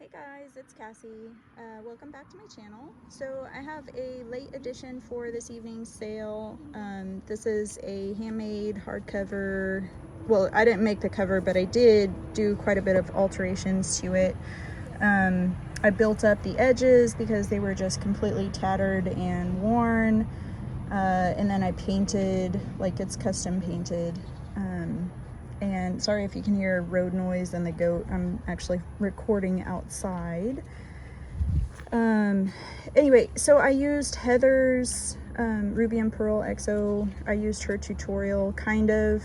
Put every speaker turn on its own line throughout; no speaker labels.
Hey guys, it's Cassie. Welcome back to my channel. So I have a late edition for this evening's sale. This is a handmade hardcover. Well, I didn't make the cover, but I did do quite a bit of alterations to it. I built up the edges because they were just completely tattered and worn. And then I painted, like it's custom painted. And sorry if you can hear road noise and the goat. I'm actually recording outside. Anyway, so I used Heather's Ruby and Pearl XO. I used her tutorial kind of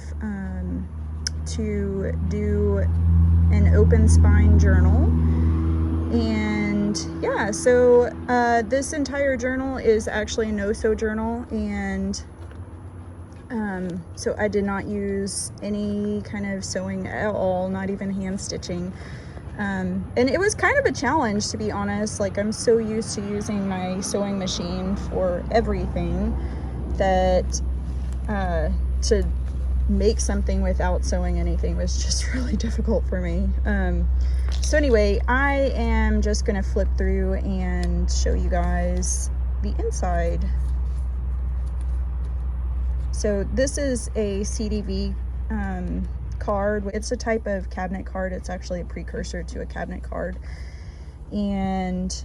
to do an open spine journal. And yeah, so this entire journal is actually a no-sew journal, and so I did not use any kind of sewing at all, not even hand stitching. And it was kind of a challenge, to be honest. Like, I'm so used to using my sewing machine for everything that to make something without sewing anything was just really difficult for me. So anyway, I am just gonna flip through and show you guys the inside. So this is a CDV card. It's a type of cabinet card. It's actually a precursor to a cabinet card, and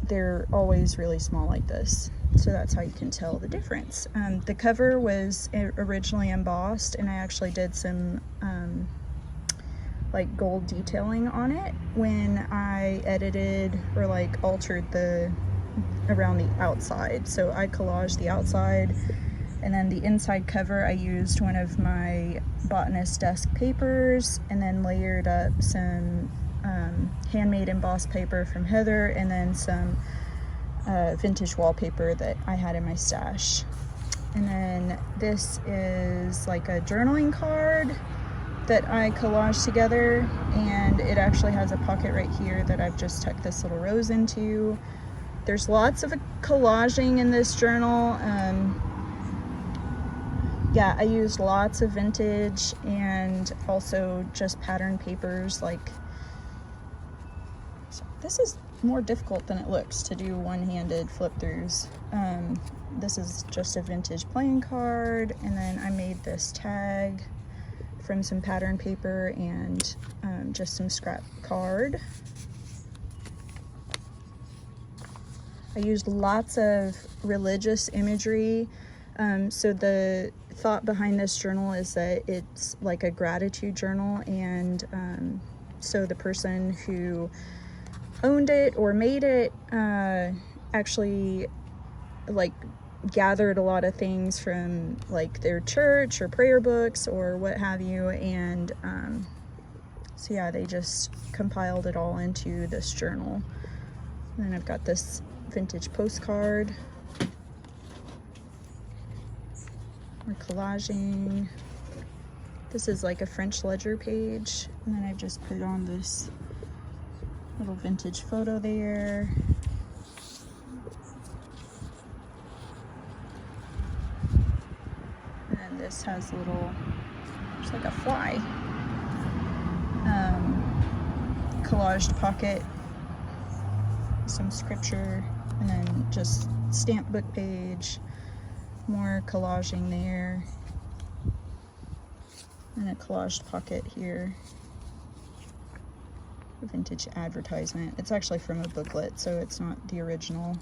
they're always really small like this, so that's how you can tell the difference. The cover was originally embossed, and I actually did some like gold detailing on it when I edited or like altered the around the outside. So I collaged the outside, and then the inside cover I used one of my botanist desk papers, and then layered up some handmade embossed paper from Heather, and then some vintage wallpaper that I had in my stash. And then this is like a journaling card that I collaged together, and it actually has a pocket right here that I've just tucked this little rose into. There's lots of collaging in this journal. Yeah, I used lots of vintage and also just pattern papers. Like, so this is more difficult than it looks to do one-handed flip throughs. This is just a vintage playing card, and then I made this tag from some pattern paper and just some scrap card. I used lots of religious imagery. So the thought behind this journal is that it's like a gratitude journal, and so the person who owned it or made it actually like gathered a lot of things from like their church or prayer books or what have you, and so yeah, they just compiled it all into this journal. And then I've got this vintage postcard. We're collaging. This is like a French ledger page, and then I've just put on this little vintage photo there. And then this has a little, it's like a fly, collaged pocket, some scripture, and then just stamp book page. More collaging there, and a collaged pocket here. A vintage advertisement. It's actually from a booklet, so it's not the original.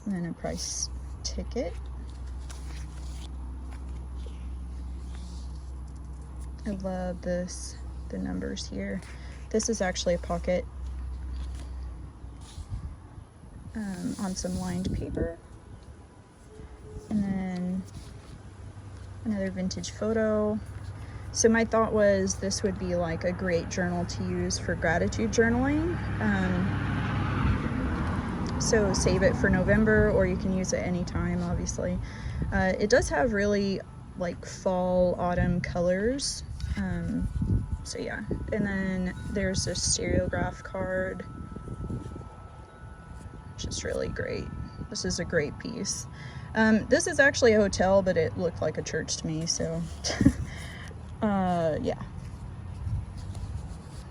And then a price ticket. I love this, the numbers here. This is actually a pocket on some lined paper. And then another vintage photo. So my thought was this would be like a great journal to use for gratitude journaling. So save it for November, or you can use it anytime, obviously. It does have really like fall, autumn colors. So yeah, and then there's a stereograph card. Just really great. This is a great piece. This is actually a hotel, but it looked like a church to me, so yeah.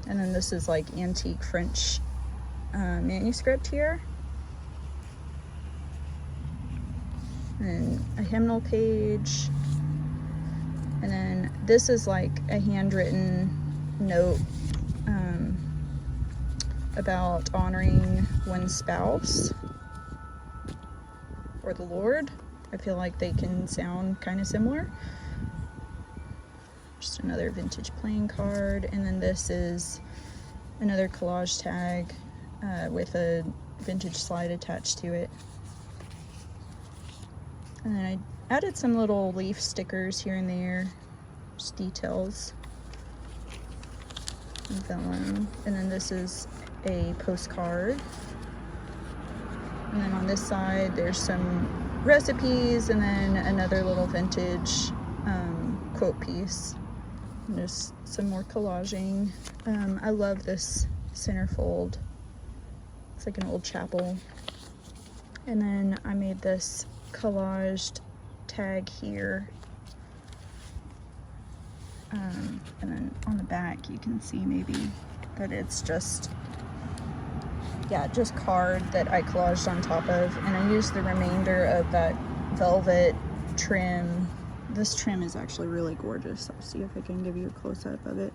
And then this is like antique French manuscript here. And a hymnal page. And then this is like a handwritten note about honoring one's spouse or the Lord. I feel like they can sound kind of similar. Just another vintage playing card. And then this is another collage tag with a vintage slide attached to it. And then I added some little leaf stickers here and there, just details. Vellum. And then this is a postcard. And then on this side there's some recipes and then another little vintage quote piece. And there's some more collaging. I love this centerfold. It's like an old chapel. And then I made this collaged tag here. And then on the back you can see maybe that it's just card that I collaged on top of, and I used the remainder of that velvet trim. This trim is actually really gorgeous. I'll see if I can give you a close-up of it.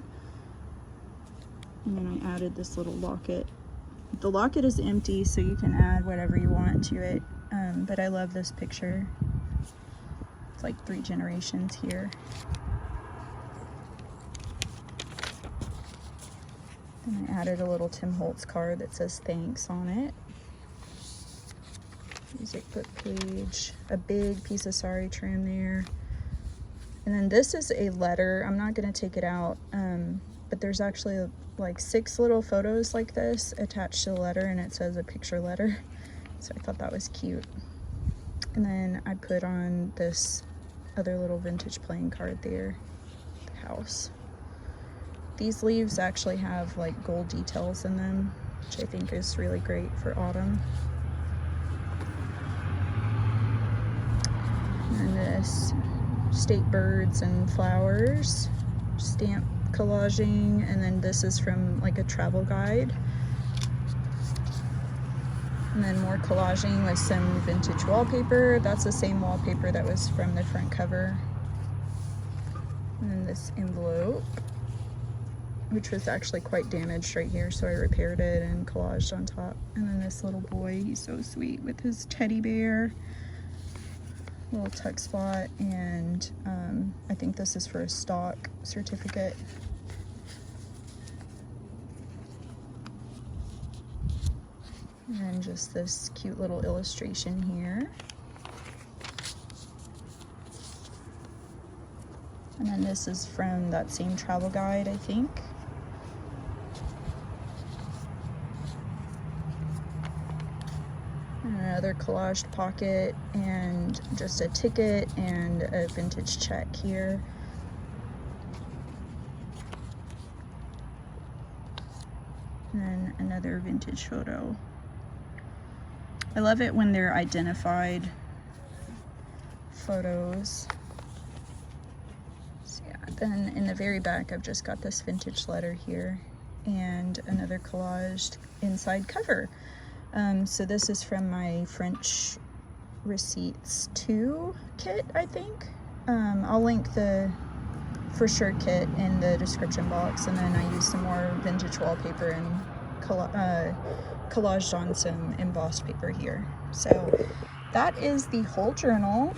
And then I added this little locket. The locket is empty, so you can add whatever you want to it, but I love this picture. It's like 3 generations here. And I added a little Tim Holtz card that says thanks on it. Music book page, a big piece of sari trim there. And then this is a letter. I'm not going to take it out, but there's actually like 6 little photos like this attached to the letter, and it says a picture letter. So I thought that was cute. And then I put on this other little vintage playing card there, the house. These leaves actually have like gold details in them, which I think is really great for autumn. And this state birds and flowers, stamp collaging, and then this is from like a travel guide. And then more collaging with some vintage wallpaper. That's the same wallpaper that was from the front cover. And then this envelope, which was actually quite damaged right here, so I repaired it and collaged on top. And then this little boy, he's so sweet with his teddy bear, little tuck spot, and I think this is for a stock certificate. And then just this cute little illustration here. And then this is from that same travel guide, I think. Another collaged pocket, and just a ticket and a vintage check here. And then another vintage photo. I love it when they're identified photos. So yeah, then in the very back I've just got this vintage letter here and another collaged inside cover. So this is from my French Receipts 2 kit, I think. I'll link the For Sure kit in the description box, and then I used some more vintage wallpaper and collaged on some embossed paper here. So that is the whole journal.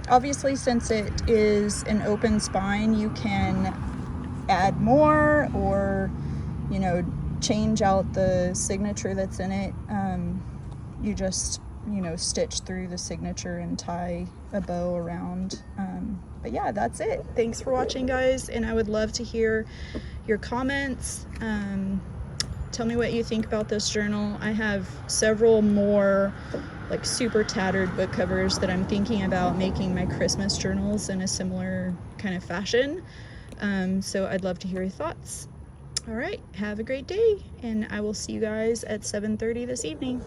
Obviously, since it is an open spine, you can add more or, you know, change out the signature that's in it. You just, you know, stitch through the signature and tie a bow around. But yeah, that's it. Thanks for watching, guys, and I would love to hear your comments. Tell me what you think about this journal. I have several more like super tattered book covers that I'm thinking about making my Christmas journals in a similar kind of fashion. So I'd love to hear your thoughts. All right, have a great day, and I will see you guys at 7:30 this evening.